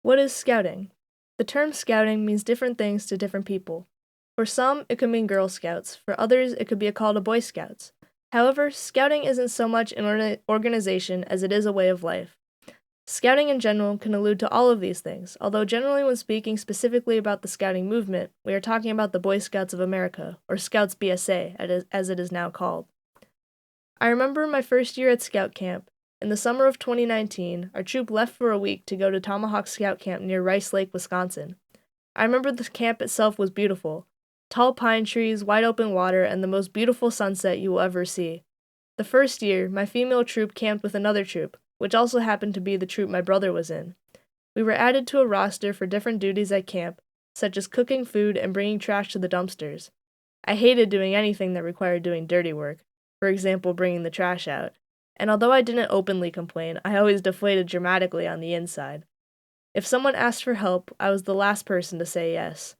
What is scouting? The term scouting means different things to different people. For some, it could mean Girl Scouts. For others, it could be a call to Boy Scouts. However, scouting isn't so much an organization as it is a way of life. Scouting in general can allude to all of these things, although generally when speaking specifically about the scouting movement, we are talking about the Boy Scouts of America, or Scouts BSA, as it is now called. I remember my first year at Scout Camp. In the summer of 2019, our troop left for a week to go to Tomahawk Scout Camp near Rice Lake, Wisconsin. I remember the camp itself was beautiful. Tall pine trees, wide open water, and the most beautiful sunset you will ever see. The first year, my female troop camped with another troop, which also happened to be the troop my brother was in. We were added to a roster for different duties at camp, such as cooking food and bringing trash to the dumpsters. I hated doing anything that required doing dirty work, for example, bringing the trash out, and although I didn't openly complain, I always deflated dramatically on the inside. If someone asked for help, I was the last person to say yes.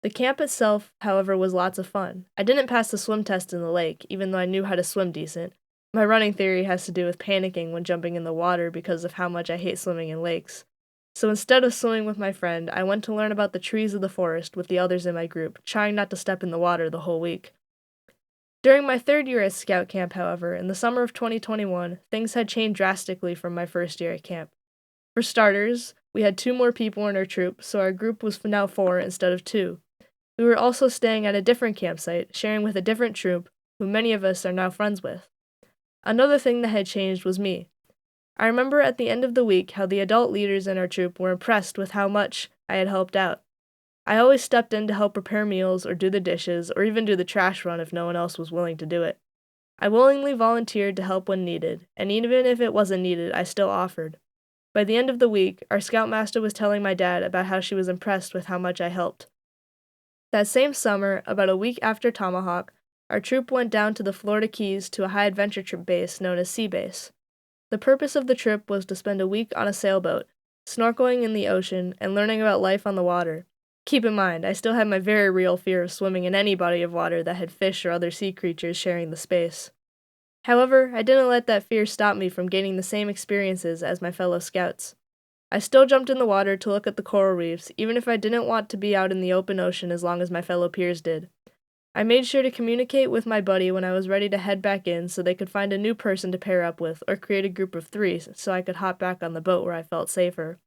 The camp itself, however, was lots of fun. I didn't pass the swim test in the lake, even though I knew how to swim decent. My running theory has to do with panicking when jumping in the water because of how much I hate swimming in lakes. So instead of swimming with my friend, I went to learn about the trees of the forest with the others in my group, trying not to step in the water the whole week. During my third year at Scout Camp, however, in the summer of 2021, things had changed drastically from my first year at camp. For starters, we had 2 more people in our troop, so our group was now 4 instead of 2. We were also staying at a different campsite, sharing with a different troop, who many of us are now friends with. Another thing that had changed was me. I remember at the end of the week how the adult leaders in our troop were impressed with how much I had helped out. I always stepped in to help prepare meals or do the dishes or even do the trash run if no one else was willing to do it. I willingly volunteered to help when needed, and even if it wasn't needed, I still offered. By the end of the week, our scoutmaster was telling my dad about how she was impressed with how much I helped. That same summer, about a week after Tomahawk, our troop went down to the Florida Keys to a high adventure trip base known as Sea Base. The purpose of the trip was to spend a week on a sailboat, snorkeling in the ocean, and learning about life on the water. Keep in mind, I still had my very real fear of swimming in any body of water that had fish or other sea creatures sharing the space. However, I didn't let that fear stop me from gaining the same experiences as my fellow scouts. I still jumped in the water to look at the coral reefs, even if I didn't want to be out in the open ocean as long as my fellow peers did. I made sure to communicate with my buddy when I was ready to head back in so they could find a new person to pair up with or create a group of 3 so I could hop back on the boat where I felt safer.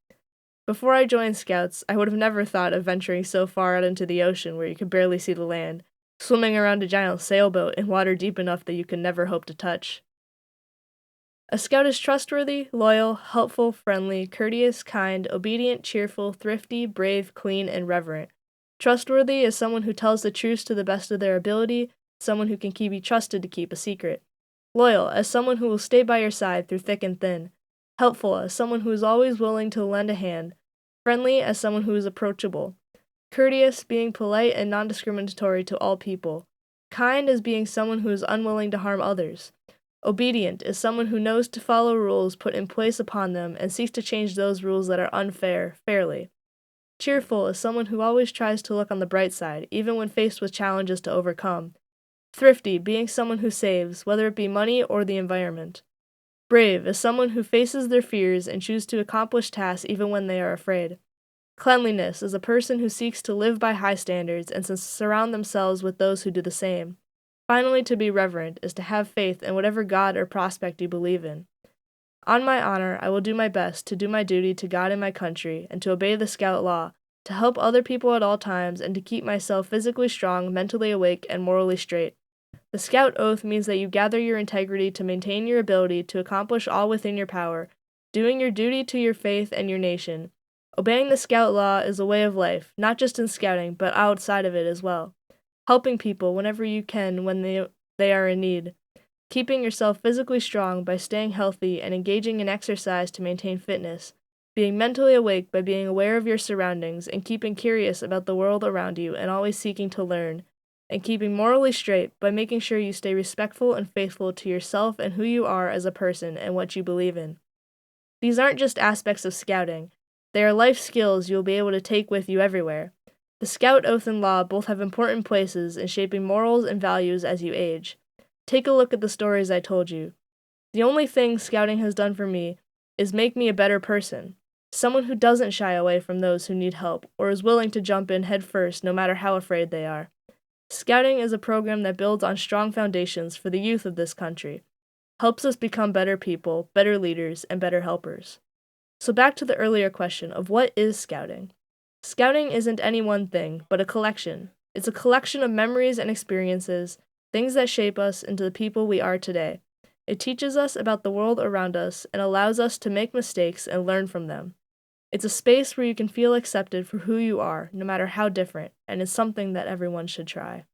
Before I joined Scouts, I would have never thought of venturing so far out into the ocean where you could barely see the land, swimming around a giant sailboat in water deep enough that you could never hope to touch. A scout is trustworthy, loyal, helpful, friendly, courteous, kind, obedient, cheerful, thrifty, brave, clean, and reverent. Trustworthy is someone who tells the truth to the best of their ability, someone who can be trusted to keep a secret. Loyal as someone who will stay by your side through thick and thin. Helpful as someone who is always willing to lend a hand. Friendly as someone who is approachable. Courteous, being polite and non-discriminatory to all people. Kind as being someone who is unwilling to harm others. Obedient is someone who knows to follow rules put in place upon them and seeks to change those rules that are unfair, fairly. Cheerful is someone who always tries to look on the bright side, even when faced with challenges to overcome. Thrifty being someone who saves, whether it be money or the environment. Brave is someone who faces their fears and chooses to accomplish tasks even when they are afraid. Cleanliness is a person who seeks to live by high standards and to surround themselves with those who do the same. Finally, to be reverent is to have faith in whatever God or prospect you believe in. On my honor, I will do my best to do my duty to God and my country, and to obey the Scout law, to help other people at all times, and to keep myself physically strong, mentally awake, and morally straight. The Scout oath means that you gather your integrity to maintain your ability to accomplish all within your power, doing your duty to your faith and your nation. Obeying the Scout law is a way of life, not just in scouting, but outside of it as well. Helping people whenever you can when they are in need. Keeping yourself physically strong by staying healthy and engaging in exercise to maintain fitness. Being mentally awake by being aware of your surroundings and keeping curious about the world around you and always seeking to learn. And keeping morally straight by making sure you stay respectful and faithful to yourself and who you are as a person and what you believe in. These aren't just aspects of scouting. They are life skills you will be able to take with you everywhere. The Scout oath and law both have important places in shaping morals and values as you age. Take a look at the stories I told you. The only thing scouting has done for me is make me a better person. someone who doesn't shy away from those who need help or is willing to jump in head first no matter how afraid they are. Scouting is a program that builds on strong foundations for the youth of this country, helps us become better people, better leaders, and better helpers. So back to the earlier question of what is Scouting? Scouting isn't any one thing, but a collection. It's a collection of memories and experiences, things that shape us into the people we are today. It teaches us about the world around us and allows us to make mistakes and learn from them. It's a space where you can feel accepted for who you are, no matter how different, and it's something that everyone should try.